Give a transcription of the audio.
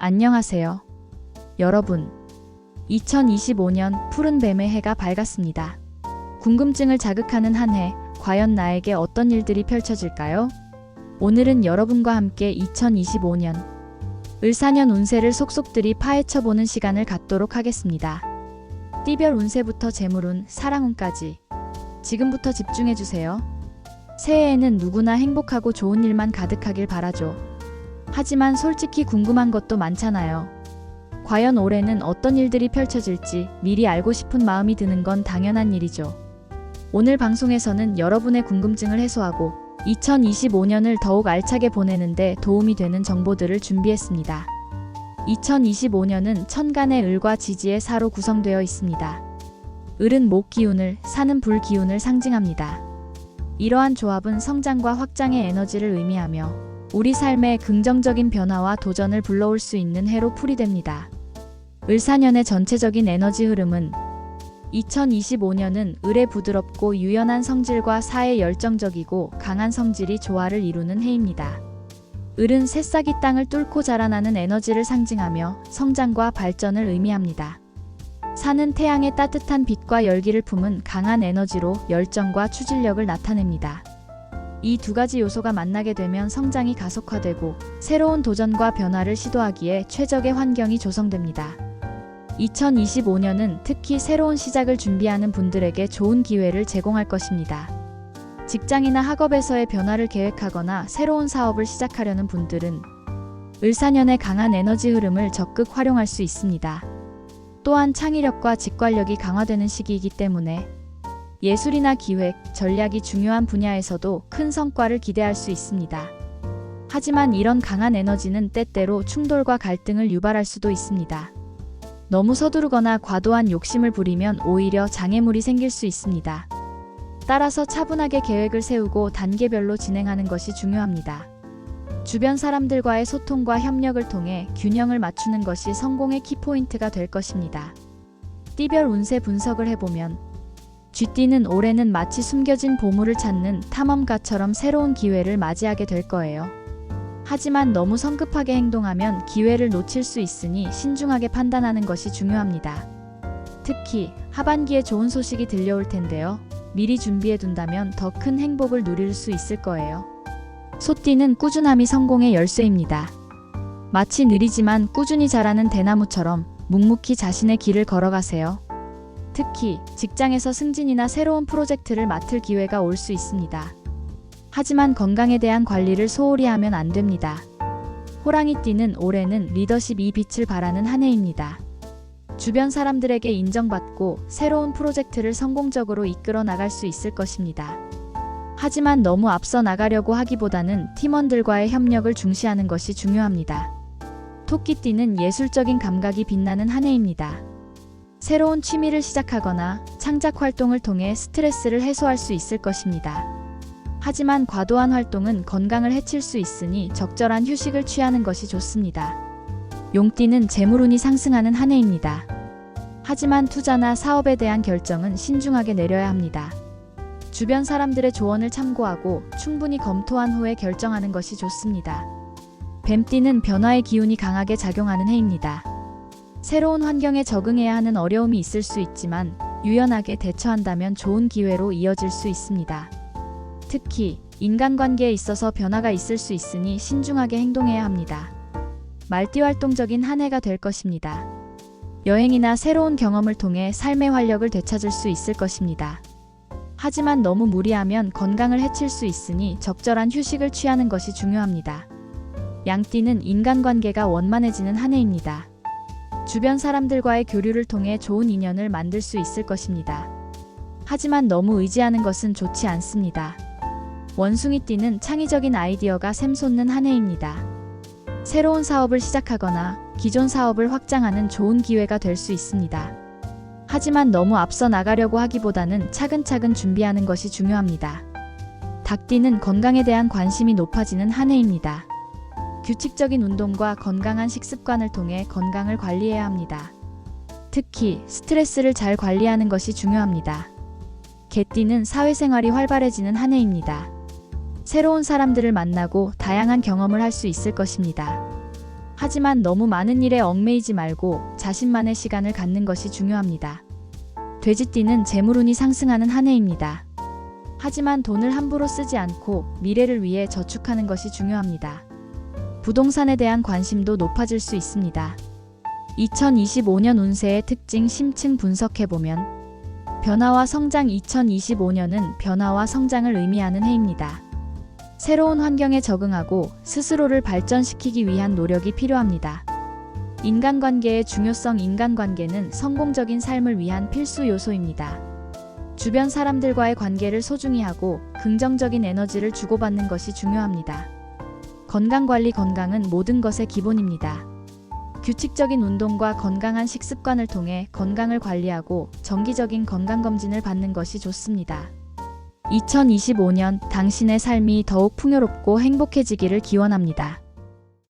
안녕하세요. 여러분. 2025년 푸른 뱀의 해가 밝았습니다. 궁금증을 자극하는 한 해, 과연 나에게 어떤 일들이 펼쳐질까요? 오늘은 여러분과 함께 2025년 을사년 운세를 속속들이 파헤쳐보는 시간을 갖도록 하겠습니다. 띠별 운세부터 재물운, 사랑운까지 지금부터 집중해주세요. 새해에는 누구나 행복하고 좋은 일만 가득하길 바라죠. 하지만 솔직히 궁금한 것도 많잖아요. 과연 올해는 어떤 일들이 펼쳐질지 미리 알고 싶은 마음이 드는 건 당연한 일이죠. 오늘 방송에서는 여러분의 궁금증을 해소하고 2025년을 더욱 알차게 보내는데 도움이 되는 정보들을 준비했습니다. 2025년은 천간의 을과 지지의 사로 구성되어 있습니다. 을은 목 기운을, 사는 불 기운을 상징합니다. 이러한 조합은 성장과 확장의 에너지를 의미하며 우리 삶에 긍정적인 변화와 도전을 불러올 수 있는 해로 풀이됩니다. 을사년의 전체적인 에너지 흐름은 2025년은 을의 부드럽고 유연한 성질과 사에 열정적이고 강한 성질이 조화를 이루는 해입니다. 을은 새싹이 땅을 뚫고 자라나는 에너지를 상징하며 성장과 발전을 의미합니다. 사는 태양의 따뜻한 빛과 열기를 품은 강한 에너지로 열정과 추진력을 나타냅니다. 이 두 가지 요소가 만나게 되면 성장이 가속화되고 새로운 도전과 변화를 시도하기에 최적의 환경이 조성됩니다. 2025년은 특히 새로운 시작을 준비하는 분들에게 좋은 기회를 제공할 것입니다. 직장이나 학업에서의 변화를 계획하거나 새로운 사업을 시작하려는 분들은 을사년의 강한 에너지 흐름을 적극 활용할 수 있습니다. 또한 창의력과 직관력이 강화되는 시기이기 때문에 예술이나 기획, 전략이 중요한 분야에서도 큰 성과를 기대할 수 있습니다. 하지만 이런 강한 에너지는 때때로 충돌과 갈등을 유발할 수도 있습니다. 너무 서두르거나 과도한 욕심을 부리면 오히려 장애물이 생길 수 있습니다. 따라서 차분하게 계획을 세우고 단계별로 진행하는 것이 중요합니다. 주변 사람들과의 소통과 협력을 통해 균형을 맞추는 것이 성공의 키포인트가 될 것입니다. 띠별 운세 분석을 해보면 쥐띠는 올해는 마치 숨겨진 보물을 찾는 탐험가처럼 새로운 기회를 맞이하게 될 거예요. 하지만 너무 성급하게 행동하면 기회를 놓칠 수 있으니 신중하게 판단하는 것이 중요합니다. 특히 하반기에 좋은 소식이 들려올 텐데요. 미리 준비해둔다면 더 큰 행복을 누릴 수 있을 거예요. 소띠는 꾸준함이 성공의 열쇠입니다. 마치 느리지만 꾸준히 자라는 대나무처럼 묵묵히 자신의 길을 걸어가세요. 특히 직장에서 승진이나 새로운 프로젝트를 맡을 기회가 올 수 있습니다. 하지만 건강에 대한 관리를 소홀히 하면 안 됩니다. 호랑이띠는 올해는 리더십이 빛을 발하는 한 해입니다. 주변 사람들에게 인정받고 새로운 프로젝트를 성공적으로 이끌어 나갈 수 있을 것입니다. 하지만 너무 앞서 나가려고 하기보다는 팀원들과의 협력을 중시하는 것이 중요합니다. 토끼띠는 예술적인 감각이 빛나는 한 해입니다. 새로운 취미를 시작하거나 창작 활동을 통해 스트레스를 해소할 수 있을 것입니다. 하지만 과도한 활동은 건강을 해칠 수 있으니 적절한 휴식을 취하는 것이 좋습니다. 용띠는 재물운이 상승하는 한 해입니다. 하지만 투자나 사업에 대한 결정은 신중하게 내려야 합니다. 주변 사람들의 조언을 참고하고 충분히 검토한 후에 결정하는 것이 좋습니다. 뱀띠는 변화의 기운이 강하게 작용하는 해입니다. 새로운 환경에 적응해야 하는 어려움이 있을 수 있지만 유연하게 대처한다면 좋은 기회로 이어질 수 있습니다. 특히 인간관계에 있어서 변화가 있을 수 있으니 신중하게 행동해야 합니다. 말띠 활동적인 한 해가 될 것입니다. 여행이나 새로운 경험을 통해 삶의 활력을 되찾을 수 있을 것입니다. 하지만 너무 무리하면 건강을 해칠 수 있으니 적절한 휴식을 취하는 것이 중요합니다. 양띠는 인간관계가 원만해지는 한 해입니다. 주변 사람들과의 교류를 통해 좋은 인연을 만들 수 있을 것입니다. 하지만 너무 의지하는 것은 좋지 않습니다. 원숭이띠는 창의적인 아이디어가 샘솟는 한 해입니다. 새로운 사업을 시작하거나 기존 사업을 확장하는 좋은 기회가 될 수 있습니다. 하지만 너무 앞서 나가려고 하기보다는 차근차근 준비하는 것이 중요합니다. 닭띠는 건강에 대한 관심이 높아지는 한 해입니다. 규칙적인 운동과 건강한 식습관을 통해 건강을 관리해야 합니다. 특히 스트레스를 잘 관리하는 것이 중요합니다. 개띠는 사회생활이 활발해지는 한 해입니다. 새로운 사람들을 만나고 다양한 경험을 할 수 있을 것입니다. 하지만 너무 많은 일에 얽매이지 말고 자신만의 시간을 갖는 것이 중요합니다. 돼지띠는 재물운이 상승하는 한 해입니다. 하지만 돈을 함부로 쓰지 않고 미래를 위해 저축하는 것이 중요합니다. 부동산에 대한 관심도 높아질 수 있습니다. 2025년 운세의 특징 심층 분석해보면 변화와 성장 2025년은 변화와 성장을 의미하는 해입니다. 새로운 환경에 적응하고 스스로를 발전시키기 위한 노력이 필요합니다. 인간관계의 중요성 인간관계는 성공적인 삶을 위한 필수 요소입니다. 주변 사람들과의 관계를 소중히 하고 긍정적인 에너지를 주고받는 것이 중요합니다. 건강관리 건강은 모든 것의 기본입니다. 규칙적인 운동과 건강한 식습관을 통해 건강을 관리하고 정기적인 건강검진을 받는 것이 좋습니다. 2025년 당신의 삶이 더욱 풍요롭고 행복해지기를 기원합니다.